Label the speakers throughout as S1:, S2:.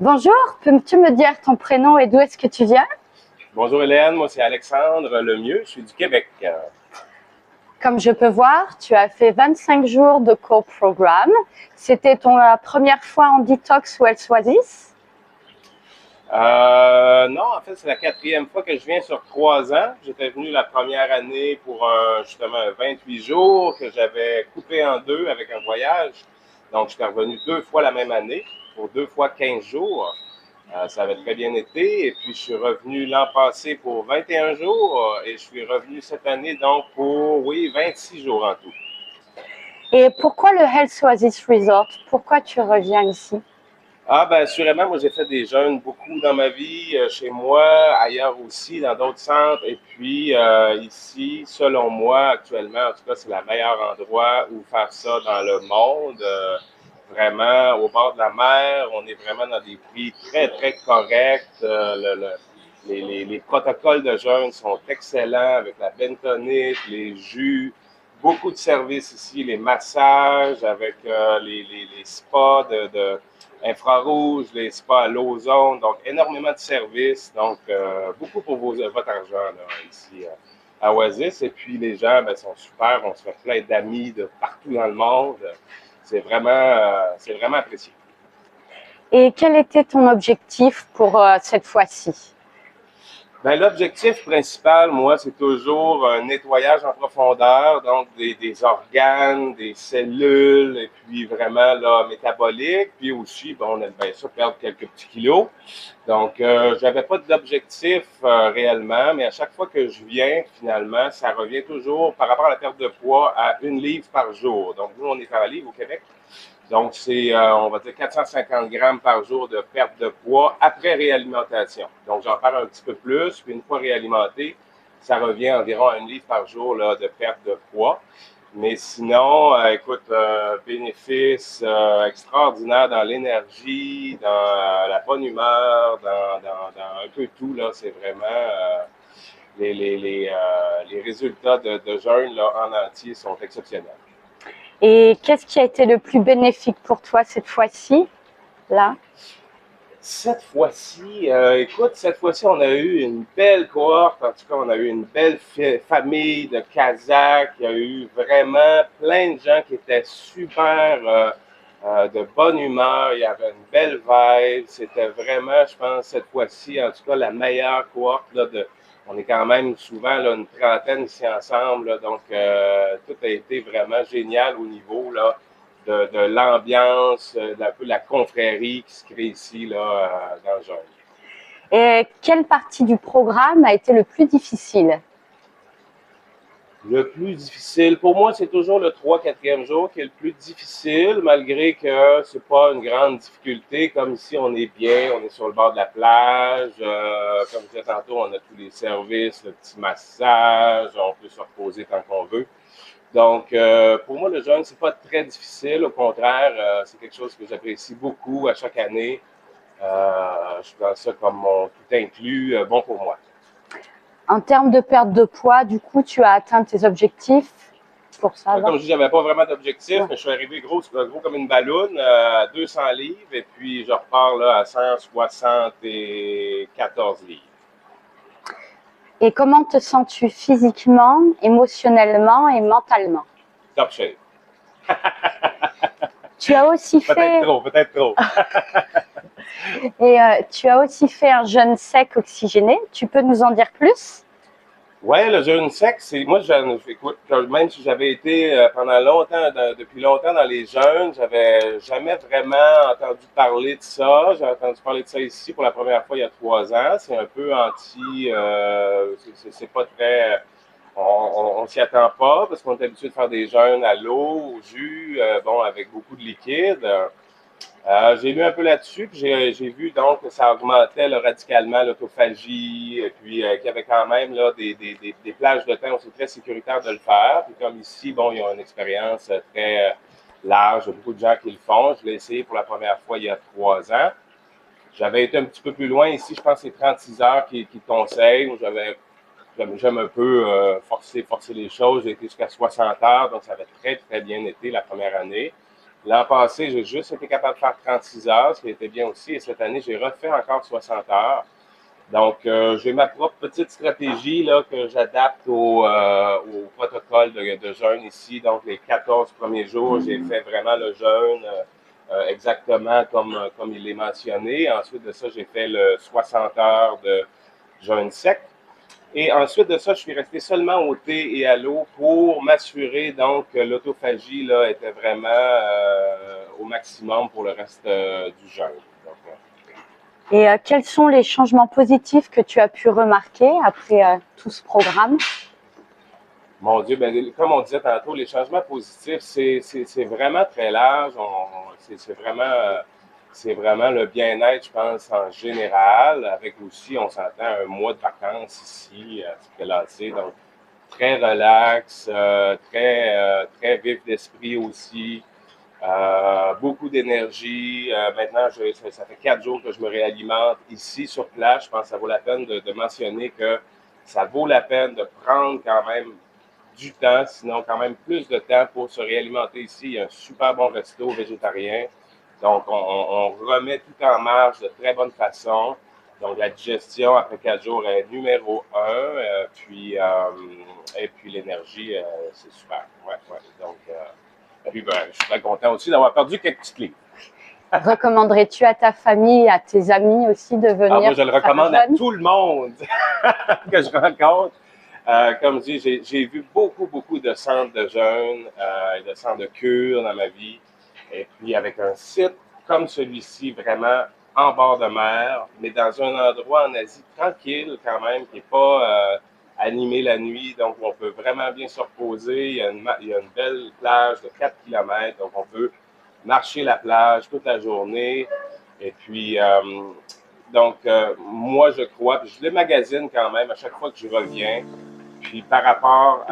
S1: Bonjour, peux-tu me dire ton prénom et d'où est-ce que tu viens?
S2: Bonjour Hélène, moi c'est Alexandre Lemieux, je suis du Québec.
S1: Comme je peux voir, tu as fait 25 jours de co-programme. C'était ton première fois en detox ou Health Oasis?
S2: Non, en fait, c'est la quatrième fois que je viens sur 3 ans. J'étais venu la première année pour justement 28 jours que j'avais coupé en deux avec un voyage. Donc, j'étais revenu 2 fois la même année pour 2 fois 15 jours. Ça avait très bien été. Et puis, je suis revenu l'an passé pour 21 jours et je suis revenu cette année donc pour, oui, 26 jours en tout.
S1: Et pourquoi le Health Oasis Resort? Pourquoi tu reviens ici?
S2: Ah ben assurément, moi j'ai fait des jeûnes beaucoup dans ma vie, chez moi, ailleurs aussi, dans d'autres centres. Et puis ici, selon moi, actuellement, en tout cas, c'est le meilleur endroit où faire ça dans le monde. Vraiment, au bord de la mer, on est vraiment dans des prix très, très corrects. Les protocoles de jeûne sont excellents avec la bentonite, les jus, beaucoup de services ici, les massages avec les spas de infrarouge, les spas à l'ozone, donc énormément de services, donc beaucoup pour votre argent là, ici à Oasis. Et puis les gens ben, sont super, on se fait plein d'amis de partout dans le monde. C'est vraiment apprécié.
S1: Et quel était ton objectif pour cette fois-ci?
S2: Ben, l'objectif principal, moi, c'est toujours un nettoyage en profondeur, donc des organes, des cellules, et puis vraiment là, métabolique. Puis aussi, bon, on aime bien ça, perdre quelques petits kilos. Donc, j'avais pas d'objectif réellement, mais à chaque fois que je viens, finalement, ça revient toujours par rapport à la perte de poids à 1 livre par jour. Donc, nous, on est à livre au Québec. Donc, c'est, on va dire, 450 grammes par jour de perte de poids après réalimentation. Donc, j'en perds un petit peu plus, puis une fois réalimenté, ça revient environ à 1 livre par jour là, de perte de poids. Mais sinon, écoute, bénéfice extraordinaire dans l'énergie, dans la bonne humeur, dans un peu tout, là, c'est vraiment les résultats de jeûne là, en entier sont exceptionnels.
S1: Et qu'est-ce qui a été le plus bénéfique pour toi cette fois-ci, là?
S2: Cette fois-ci, écoute, cette fois-ci, on a eu une belle cohorte. En tout cas, on a eu une belle famille de Kazakhs. Il y a eu vraiment plein de gens qui étaient super de bonne humeur. Il y avait une belle vibe. C'était vraiment, je pense, cette fois-ci, en tout cas, la meilleure cohorte. Là, on est quand même souvent là, une trentaine ici ensemble. Là, donc, tout a été vraiment génial au niveau là, de l'ambiance, d'un peu la confrérie qui se crée ici là, dans le jeune.
S1: Et quelle partie du programme a été le plus difficile?
S2: Le plus difficile, pour moi, c'est toujours le 3-4e jour qui est le plus difficile, malgré que c'est pas une grande difficulté. Comme ici, on est bien, on est sur le bord de la plage. Comme je disais tantôt, on a tous les services, le petit massage, on peut se reposer tant qu'on veut. Donc, pour moi, le jeûne, c'est pas très difficile. Au contraire, c'est quelque chose que j'apprécie beaucoup à chaque année. Je prends ça comme mon tout inclus, bon pour moi.
S1: En termes de perte de poids, du coup, tu as atteint tes objectifs pour ça,
S2: Comme je dis, j'avais pas vraiment d'objectif,
S1: ouais.
S2: mais je suis arrivé gros comme une balloune, à 200 livres, et puis je repars là, à 174 livres.
S1: Et comment te sens-tu physiquement, émotionnellement et mentalement?
S2: Top shape.
S1: Tu as aussi fait
S2: Peut-être trop.
S1: tu as aussi fait un jeûne sec oxygéné. Tu peux nous en dire plus?
S2: Ouais, le jeûne sec, c'est moi, écoute, même si j'avais été pendant longtemps, depuis longtemps dans les jeûnes, j'avais jamais vraiment entendu parler de ça. J'ai entendu parler de ça ici pour la première fois il y a 3 ans. C'est un peu anti, c'est pas très, on s'y attend pas parce qu'on est habitué de faire des jeûnes à l'eau, au jus, bon, avec beaucoup de liquide. J'ai lu un peu là-dessus, puis j'ai vu donc que ça augmentait là, radicalement l'autophagie, et puis qu'il y avait quand même là, des plages de temps où c'est très sécuritaire de le faire. Puis comme ici, bon, ils ont une expérience très large, il y a beaucoup de gens qui le font. Je l'ai essayé pour la première fois il y a 3 ans. J'avais été un petit peu plus loin ici, je pense que c'est 36 heures qui conseillent. J'aime un peu forcer les choses. J'ai été jusqu'à 60 heures, donc ça avait très, très bien été la première année. L'an passé, j'ai juste été capable de faire 36 heures, ce qui était bien aussi. Et cette année, j'ai refait encore 60 heures. Donc, j'ai ma propre petite stratégie là, que j'adapte au protocole de jeûne ici. Donc, les 14 premiers jours, j'ai fait vraiment le jeûne exactement comme il est mentionné. Ensuite de ça, j'ai fait le 60 heures de jeûne sec. Et ensuite de ça, je suis resté seulement au thé et à l'eau pour m'assurer donc que l'autophagie là, était vraiment au maximum pour le reste du jeûne. Donc,
S1: Et quels sont les changements positifs que tu as pu remarquer après tout ce programme?
S2: mon Dieu, ben, comme on disait tantôt, les changements positifs, c'est vraiment très large. C'est vraiment le bien-être, je pense, en général, avec aussi, on s'entend, un mois de vacances ici, lancé, donc très relax, très vif d'esprit aussi, beaucoup d'énergie. Maintenant, ça fait 4 jours que je me réalimente ici sur place. Je pense que ça vaut la peine de mentionner que ça vaut la peine de prendre quand même du temps, sinon quand même plus de temps pour se réalimenter ici. Il y a un super bon resto végétarien. Donc, on remet tout en marche de très bonne façon. Donc, la digestion après 4 jours est numéro un. Et puis l'énergie, c'est super. Ouais, ouais. Donc, puis, ben, je suis très content aussi d'avoir perdu quelques petites livres.
S1: Recommanderais-tu à ta famille, à tes amis aussi de venir?
S2: Moi, je le recommande à tout le monde que je rencontre. Comme je dis, j'ai vu beaucoup de centres de jeûne et de centres de cure dans ma vie. Et puis, avec un site comme celui-ci, vraiment en bord de mer, mais dans un endroit en Asie tranquille quand même, qui n'est pas animé la nuit. Donc, on peut vraiment bien se reposer. Il y a une belle plage de 4 km. Donc, on peut marcher la plage toute la journée. Et puis, moi, je crois, puis je les magasine quand même à chaque fois que je reviens. Puis par rapport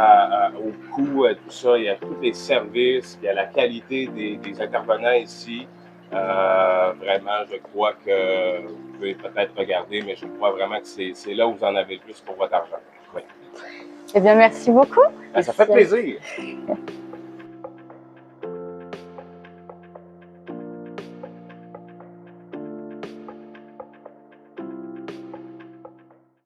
S2: au coût, tout ça, il y a tous les services, il y a la qualité des intervenants ici. Vraiment, je crois que vous pouvez peut-être regarder, mais je crois vraiment que c'est là où vous en avez le plus pour votre argent. Oui.
S1: Eh bien, merci beaucoup.
S2: Ça fait plaisir.